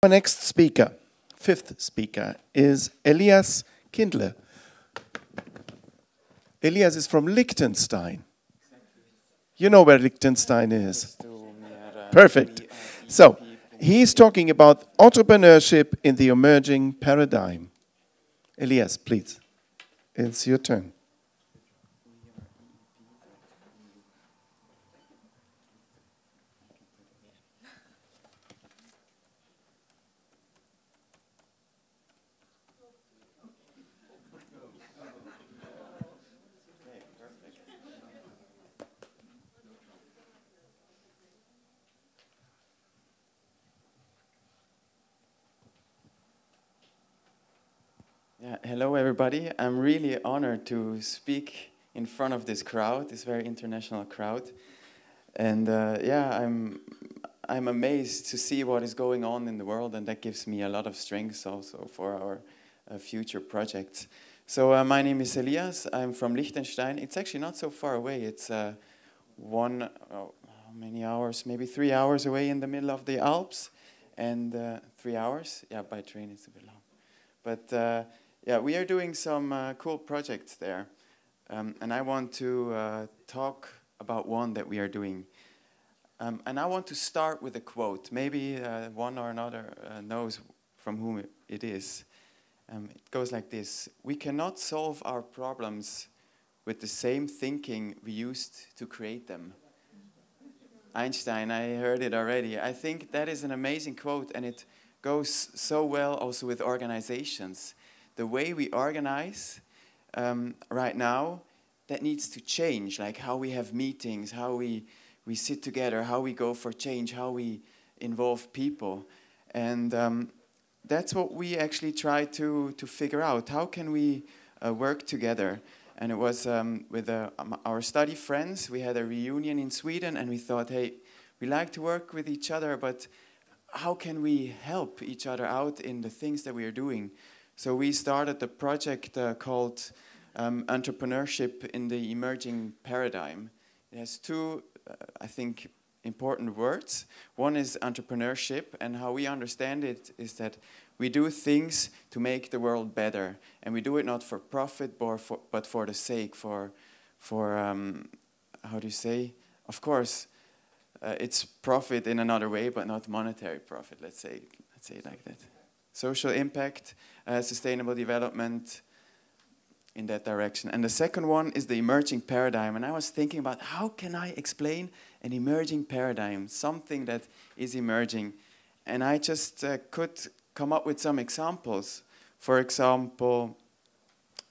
Our next speaker, fifth speaker, is Elias Kindle. Elias is from Liechtenstein. You know where Liechtenstein is. Perfect. So, he's talking about entrepreneurship in the emerging paradigm. Elias, please. It's your turn. Yeah, hello everybody. I'm really honored to speak in front of this crowd, this very international crowd. And I'm amazed to see what is going on in the world, and that gives me a lot of strength also for our future projects. So my name is Elias. I'm from Liechtenstein. It's actually not so far away. It's how many hours? Maybe 3 hours away in the middle of the Alps, and 3 hours. Yeah, by train it's a bit long, but. Yeah, we are doing some cool projects there, and I want to talk about one that we are doing. And I want to start with a quote. Maybe one or another knows from whom it is. It goes like this: "We cannot solve our problems with the same thinking we used to create them." Einstein, I heard it already. I think that is an amazing quote, and it goes so well also with organizations. The way we organize right now, that needs to change, like how we have meetings, how we sit together, how we go for change, how we involve people. And that's what we actually try to figure out. How can we work together? And it was with our study friends. We had a reunion in Sweden, and we thought, hey, we like to work with each other, but how can we help each other out in the things that we are doing? So we started a project called Entrepreneurship in the Emerging Paradigm. It has two, I think, important words. One is entrepreneurship, and how we understand it is that we do things to make the world better, and we do it not for profit, but for the sake, for how do you say? Of course, it's profit in another way, but not monetary profit. Let's say it like that. Social impact, sustainable development, in that direction. And the second one is the emerging paradigm. And I was thinking about how can I explain an emerging paradigm, something that is emerging. And I just could come up with some examples. For example,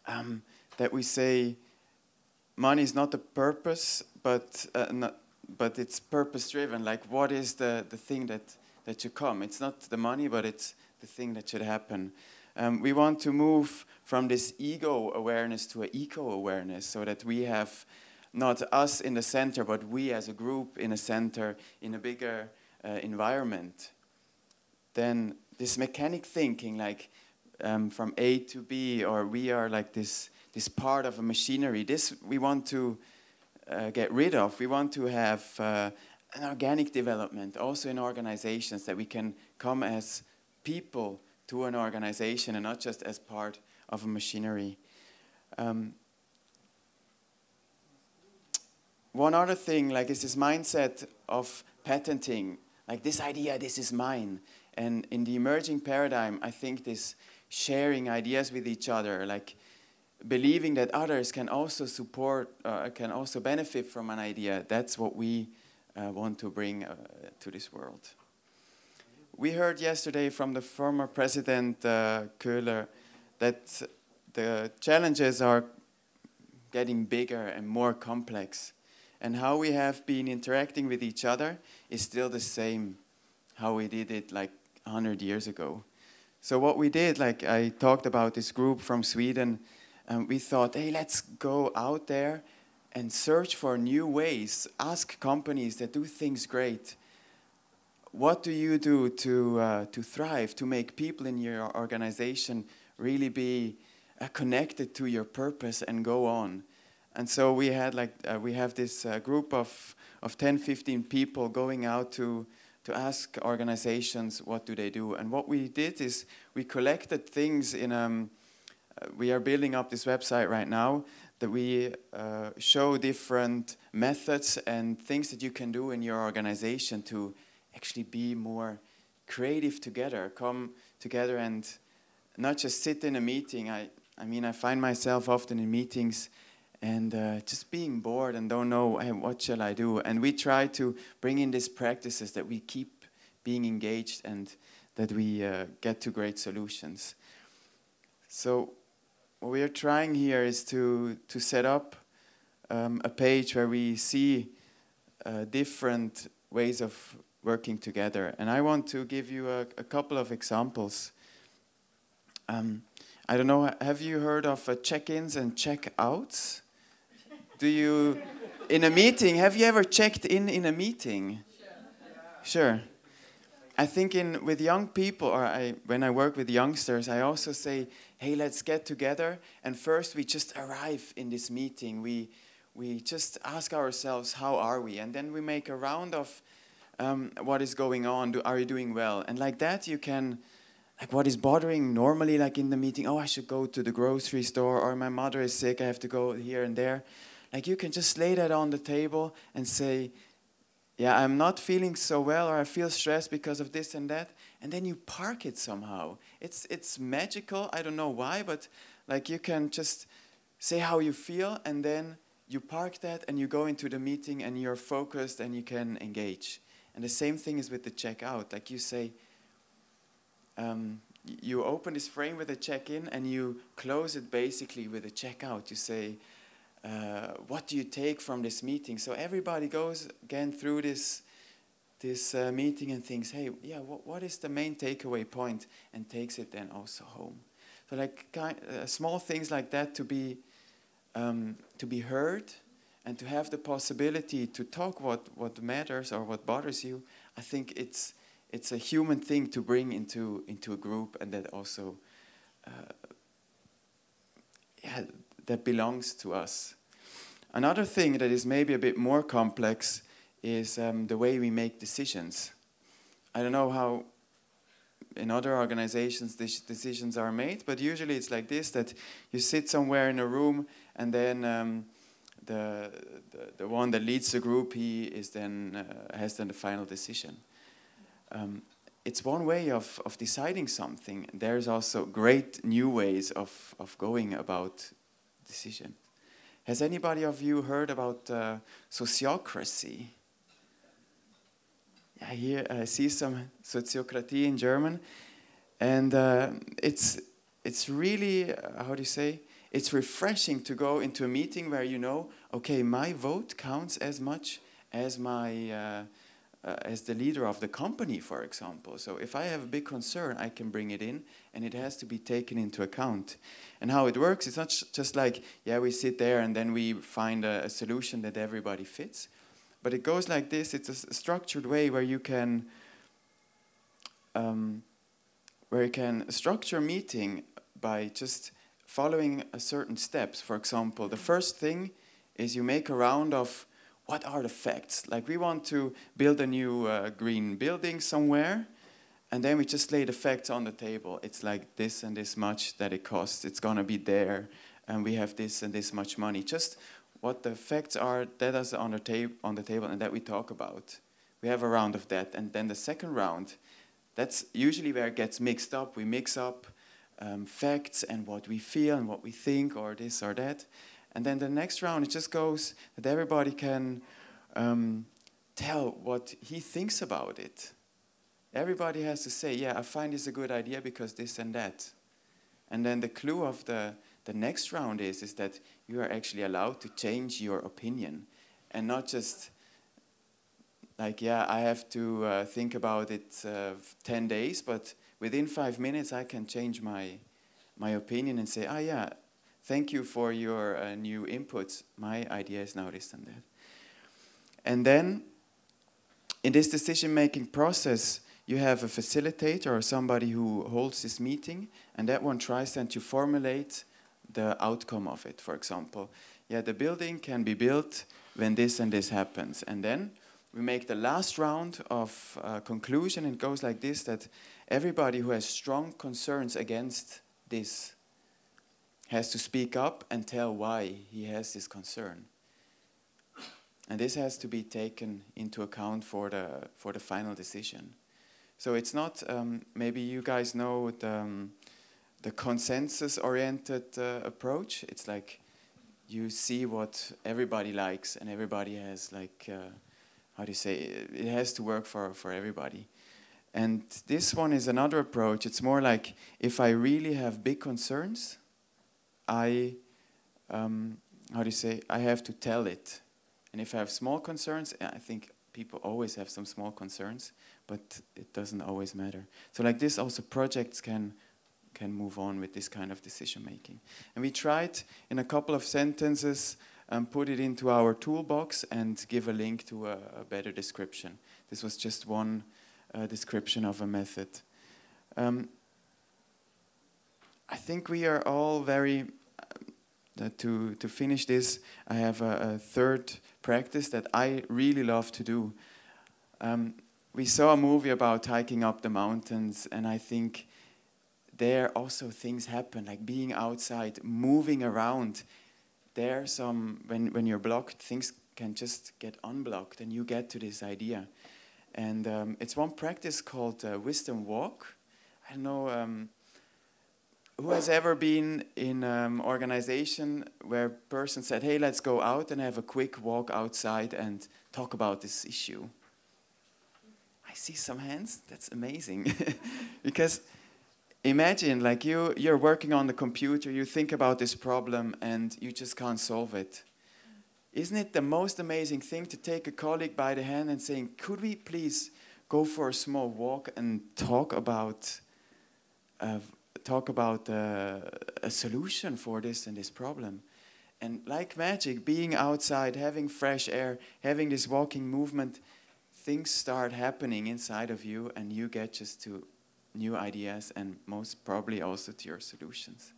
that we say money is not the purpose, but it's purpose-driven. Like, what is the thing that should come? It's not the money, but it's the thing that should happen. We want to move from this ego awareness to an eco awareness, so that we have not us in the center, but we as a group in a center, in a bigger environment. Then this mechanic thinking, like from A to B, or we are like this part of a machinery, this we want to get rid of. We want to have an organic development, also in organizations, that we can come as people to an organization and not just as part of a machinery. One other thing, like, is this mindset of patenting, like this idea, this is mine. And in the emerging paradigm, I think this sharing ideas with each other, like believing that others can also support, can also benefit from an idea, that's what we want to bring to this world. We heard yesterday from the former president, Köhler, that the challenges are getting bigger and more complex. And how we have been interacting with each other is still the same, how we did it like 100 years ago. So what we did, like I talked about this group from Sweden, and we thought, hey, let's go out there and search for new ways, ask companies that do things great. What do you do to thrive, to make people in your organization really be connected to your purpose and go on? And so we had we have this group of 10, 15 people going out to to ask organizations what do they do. And what we did is we collected things in we are building up this website right now that we show different methods and things that you can do in your organization to actually be more creative together, come together and not just sit in a meeting. I mean, I find myself often in meetings and just being bored and don't know, hey, what shall I do? And we try to bring in these practices that we keep being engaged and that we get to great solutions. So what we are trying here is to set up a page where we see different ways of working together. And I want to give you a couple of examples. I don't know, have you heard of check-ins and check-outs? Do you, in a meeting, have you ever checked in a meeting? Sure. I think with young people, or when I work with youngsters, I also say, hey, let's get together. And first we just arrive in this meeting. We just ask ourselves, how are we? And then we make a round of what is going on. Are you doing well? And like that you can, like what is bothering normally, like in the meeting, oh, I should go to the grocery store, or my mother is sick, I have to go here and there. Like you can just lay that on the table and say, yeah, I'm not feeling so well, or I feel stressed because of this and that. And then you park it somehow. It's magical, I don't know why, but like you can just say how you feel, and then you park that and you go into the meeting and you're focused and you can engage. And the same thing is with the checkout. Like you say, you open this frame with a check-in and you close it basically with a checkout. You say, what do you take from this meeting? So everybody goes again through this meeting and thinks, hey, yeah, what is the main takeaway point, and takes it then also home. So like small things like that to be heard and to have the possibility to talk what matters or what bothers you. I think it's a human thing to bring into a group, and that also that belongs to us. Another thing that is maybe a bit more complex is the way we make decisions. I don't know how in other organizations these decisions are made, but usually it's like this, that you sit somewhere in a room and then the one that leads the group, he is then has then the final decision. It's one way of deciding something. There's also great new ways of going about decision. Has anybody of you heard about sociocracy? Yeah, here I see some Soziokratie in German, and it's really how do you say? It's refreshing to go into a meeting where you know, okay, my vote counts as much as my as the leader of the company, for example. So if I have a big concern, I can bring it in, and it has to be taken into account. And how it works, it's not just like, yeah, we sit there and then we find a solution that everybody fits. But it goes like this. It's a structured way where you can structure a meeting by just following a certain steps. For example, the first thing is you make a round of what are the facts. Like we want to build a new green building somewhere, and then we just lay the facts on the table. It's like this and this much that it costs. It's gonna be there, and we have this and this much money. Just what the facts are, that is on the table, and that we talk about. We have a round of that, and then the second round, that's usually where it gets mixed up. We mix up facts and what we feel and what we think, or this or that. And then the next round, it just goes that everybody can tell what he thinks about it. Everybody has to say, yeah, I find this a good idea because this and that. And then the clue of the next round is that you are actually allowed to change your opinion. And not just like, yeah, I have to think about it 10 days, but within 5 minutes I can change my opinion and say, yeah, thank you for your new inputs. My idea is now this and that. And then, in this decision-making process, you have a facilitator or somebody who holds this meeting, and that one tries then to formulate the outcome of it. For example, yeah, the building can be built when this and this happens. And then, we make the last round of conclusion, and it goes like this, that everybody who has strong concerns against this has to speak up and tell why he has this concern. And this has to be taken into account for the final decision. So it's not, maybe you guys know the consensus-oriented approach. It's like you see what everybody likes, and everybody has like, how do you say, it has to work for everybody. And this one is another approach. It's more like, if I really have big concerns, I have to tell it. And if I have small concerns, I think people always have some small concerns, but it doesn't always matter. So like this, also projects can move on with this kind of decision making. And we tried in a couple of sentences, put it into our toolbox and give a link to a better description. This was just one description of a method. I think we are all very, to finish this, I have a third practice that I really love to do. We saw a movie about hiking up the mountains, and I think there also things happen, like being outside, moving around. There when you're blocked, things can just get unblocked, and you get to this idea. And it's one practice called wisdom walk. I don't know who has ever been in an organization where a person said, hey, let's go out and have a quick walk outside and talk about this issue. I see some hands. That's amazing. Because imagine, like you're working on the computer, you think about this problem and you just can't solve it. Isn't it the most amazing thing to take a colleague by the hand and saying, could we please go for a small walk and talk about a solution for this and this problem? And like magic, being outside, having fresh air, having this walking movement, things start happening inside of you, and you get just to new ideas and most probably also to your solutions.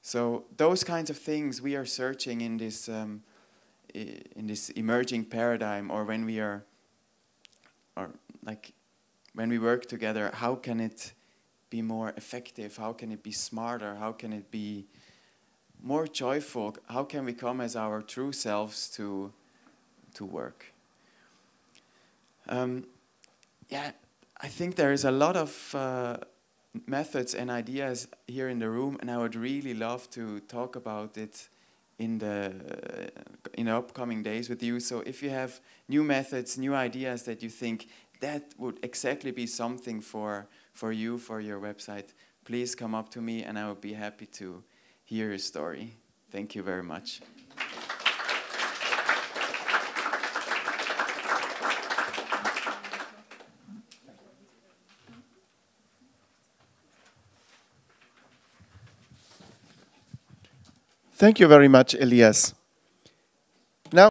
So those kinds of things we are searching in this emerging paradigm, or when we are, or like when we work together, how can it be more effective? How can it be smarter? How can it be more joyful? How can we come as our true selves to work? Yeah, I think there is a lot of methods and ideas here in the room, and I would really love to talk about it in the upcoming days with you. So if you have new methods, new ideas that you think that would exactly be something for you, for your website, please come up to me and I would be happy to hear your story. Thank you very much. Thank you very much, Elias.